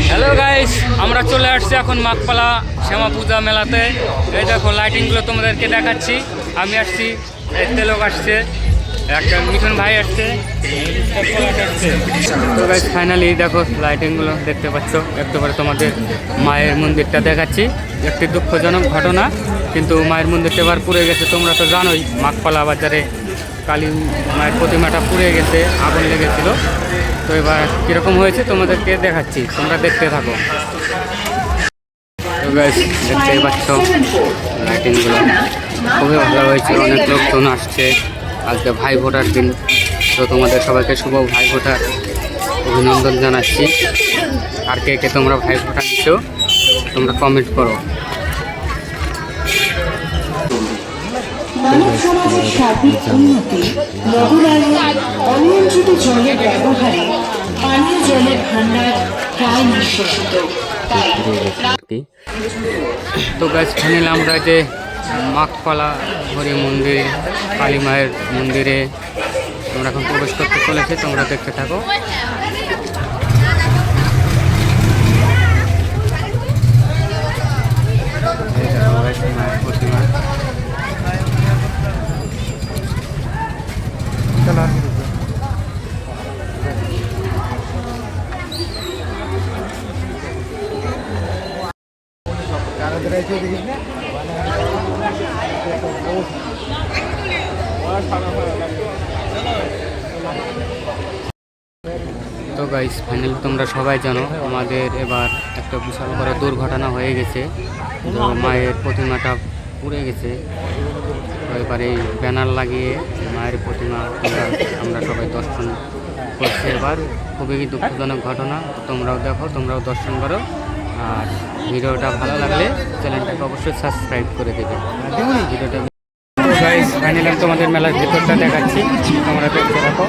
Hello guys, আমরা চলে আসছি এখন মাঘপালা শ্যামা পূজা মেলাতে। এই দেখো লাইটিংগুলো তোমাদেরকে দেখাচ্ছি। আমি আসছি, এতে লোক আসছে, একটা মিঠুন ভাই আসছে, তো গাইস ফাইনালি দেখো লাইটিংগুলো দেখতে পাচ্ছ। একেবারে তোমাদের মায়ের মন্দিরটা দেখাচ্ছি। একটি দুঃখজনক ঘটনা, কিন্তু মায়ের মন্দিরটা এবার পুড়ে গেছে। তোমরা তো জানোই মাঘপালা বাজারে কালী মায়ের প্রতিমাটা পুড়ে গেছে, আগুন লেগেছিল। তো এবার কীরকম হয়েছে তোমাদেরকে দেখাচ্ছি, তোমরা দেখতে থাকো। তো গাইস দেখতেই পাচ্ছ লাইটিংগুলো খুবই ভালো হয়েছে, অনেক লোকজন আসছে। আজকে ভাই ফোটার দিন, তো তোমাদের সবাইকে শুভ ভাই ফোটার অভিনন্দন জানাচ্ছি। আর কে কে তোমরা ভাই ফোটা নিচ্ছ তোমরা কমেন্ট করো। মানব সমাজের সার্বিক উন্নতি, নগরায়ন, অনিয়ন্ত্রিত জলের ব্যবহারে পানীয় জলের ভাণ্ডার প্রায় নিঃশেষিত। তো গাছ ফাইনালি আমরা যে মাঘপালা হরি মন্দির কালী মায়ের মন্দিরে আমরা এখন প্রবেশ করতে চলেছি, তোমরা দেখতে থাকো। মায়ের প্রতিমা তো গাইস ফাইনালি তোমরা সবাই জানো আমাদের এবার একটা বিশাল বড় দুর্ঘটনা হয়ে গেছে। তো মায়ের প্রতিমাটা পুড়ে গেছে। তো এবার এই ব্যানার লাগিয়ে মায়ের প্রতিমা আমরা সবাই দর্শন করছি। এবার খুবই দুঃখজনক ঘটনা, তোমরাও দেখো, তোমরাও দর্শন করো। আর ভিডিওটা ভালো লাগলে চ্যানেলটাকে অবশ্যই সাবস্ক্রাইব করে দেবে ভিডিওটা। তো গাইস ফাইনালি তোমাদের মেলার ভিতরটা দেখাচ্ছি, তোমরা দেখতে থাকো।